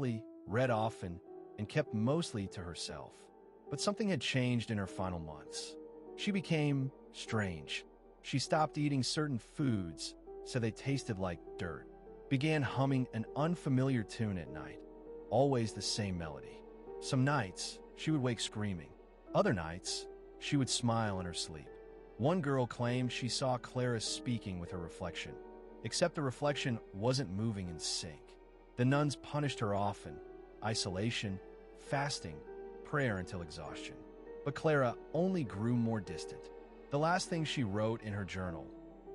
briefly, read often, and kept mostly to herself. But something had changed in her final months. She became strange. She stopped eating certain foods, so they tasted like dirt. Began humming an unfamiliar tune at night, always the same melody. Some nights, she would wake screaming. Other nights, she would smile in her sleep. One girl claimed she saw Clara speaking with her reflection, except the reflection wasn't moving in sync. The nuns punished her often: isolation, fasting, prayer until exhaustion. But Clara only grew more distant. The last thing she wrote in her journal,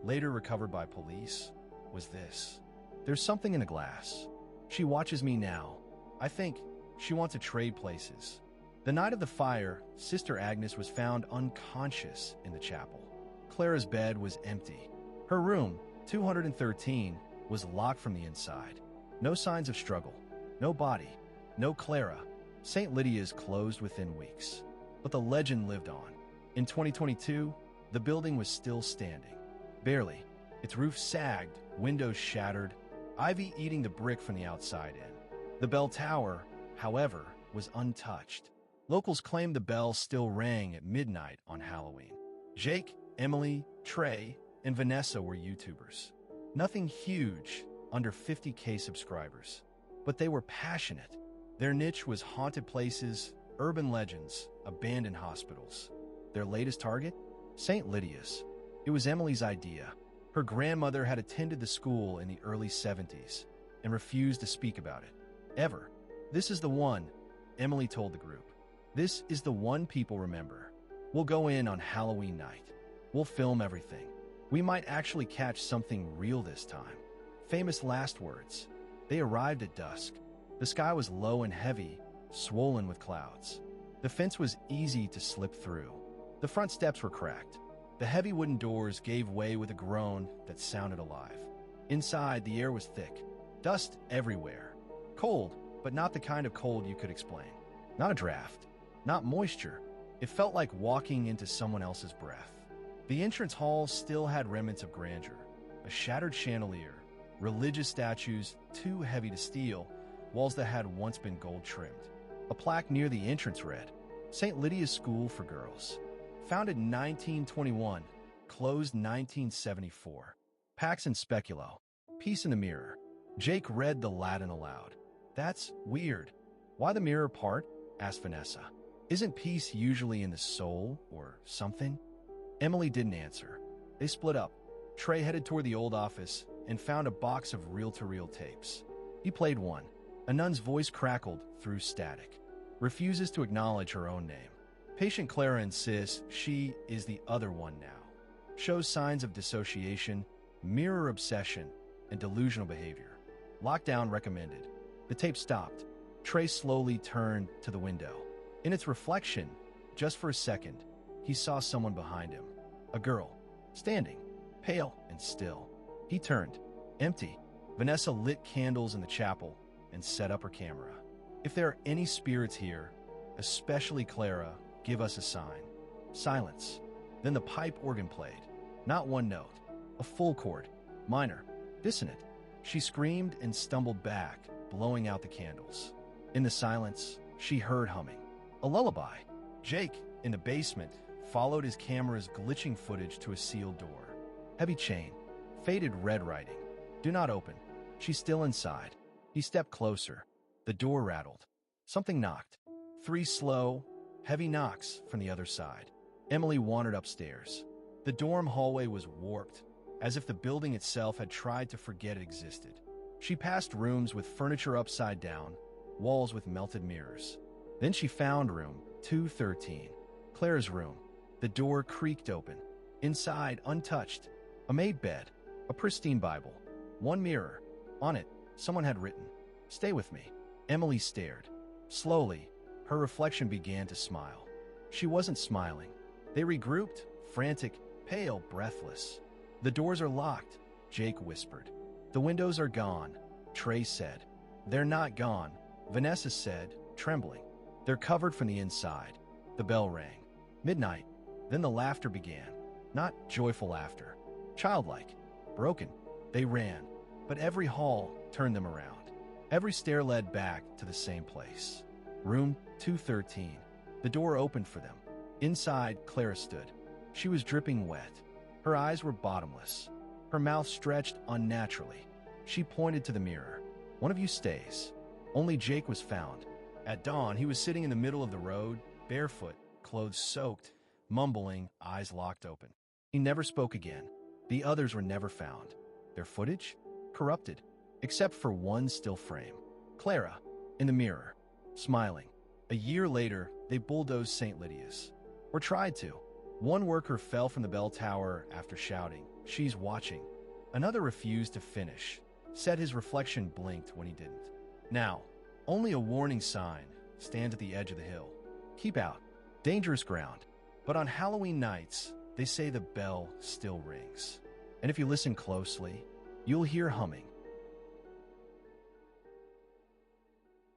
later recovered by police, was this: "There's something in the glass. She watches me now. I think she wants to trade places." The night of the fire, Sister Agnes was found unconscious in the chapel. Clara's bed was empty. Her room, 213, was locked from the inside. No signs of struggle. No body. No Clara. St. Lydia's closed within weeks. But the legend lived on. In 2022, the building was still standing. Barely. Its roof sagged, windows shattered, ivy eating the brick from the outside in. The bell tower, however, was untouched. Locals claimed the bell still rang at midnight on Halloween. Jake, Emily, Trey, and Vanessa were YouTubers. Nothing huge, under 50K subscribers. But they were passionate. Their niche was haunted places, urban legends, abandoned hospitals. Their latest target? St. Lydia's. It was Emily's idea. Her grandmother had attended the school in the early 70s and refused to speak about it. Ever. "This is the one," Emily told the group. "This is the one people remember. We'll go in on Halloween night. We'll film everything. We might actually catch something real this time." Famous last words. They arrived at dusk. The sky was low and heavy, swollen with clouds. The fence was easy to slip through. The front steps were cracked. The heavy wooden doors gave way with a groan that sounded alive. Inside, the air was thick. Dust everywhere. Cold, but not the kind of cold you could explain. Not a draft. Not moisture. It felt like walking into someone else's breath. The entrance hall still had remnants of grandeur. A shattered chandelier, religious statues too heavy to steal, walls that had once been gold-trimmed. A plaque near the entrance read, "St. Lydia's School for Girls. Founded 1921, closed 1974. Pax and Speculo. Peace in the Mirror." Jake read the Latin aloud. "That's weird. Why the mirror part?" asked Vanessa. "Isn't peace usually in the soul or something?" Emily didn't answer. They split up. Trey headed toward the old office and found a box of reel-to-reel tapes. He played one. A nun's voice crackled through static. Refuses to acknowledge her own name. Patient Clara insists she is the other one now. Shows signs of dissociation, mirror obsession, and delusional behavior. Lockdown recommended. The tape stopped. Trey slowly turned to the window. In its reflection, just for a second, he saw someone behind him. A girl, standing, pale and still. He turned. Empty. Vanessa lit candles in the chapel and set up her camera. "If there are any spirits here, especially Clara, give us a sign." Silence. Then the pipe organ played. Not one note. A full chord. Minor. Dissonant. She screamed and stumbled back, blowing out the candles. In the silence, she heard humming. A lullaby. Jake, in the basement, followed his camera's glitching footage to a sealed door. Heavy chain. Faded red writing. "Do not open." She's still inside. He stepped closer. The door rattled. Something knocked. 3 slow, heavy knocks from the other side. Emily wandered upstairs. The dorm hallway was warped, as if the building itself had tried to forget it existed. She passed rooms with furniture upside down, walls with melted mirrors. Then she found room 213, Claire's room. The door creaked open. Inside, untouched, a made bed, a pristine Bible, one mirror. On it, someone had written, "Stay with me." Emily stared. Slowly, her reflection began to smile. She wasn't smiling. They regrouped, frantic, pale, breathless. "The doors are locked," Jake whispered. "The windows are gone," Trey said. "They're not gone," Vanessa said, trembling. "They're covered from the inside." The bell rang. Midnight. Then the laughter began. Not joyful laughter. Childlike. Broken. They ran. But every hall turned them around. Every stair led back to the same place. Room 213. The door opened for them. Inside, Clara stood. She was dripping wet. Her eyes were bottomless. Her mouth stretched unnaturally. She pointed to the mirror. "One of you stays." Only Jake was found. At dawn, he was sitting in the middle of the road, barefoot, clothes soaked, mumbling, eyes locked open. He never spoke again. The others were never found. Their footage? Corrupted, except for one still frame. Clara, in the mirror, smiling. A year later, they bulldozed St. Lydia's. Or tried to. One worker fell from the bell tower after shouting, "She's watching." Another refused to finish, said his reflection blinked when he didn't. Now, only a warning sign stands at the edge of the hill. Keep out. Dangerous ground. But on Halloween nights, they say the bell still rings. And if you listen closely, you'll hear humming.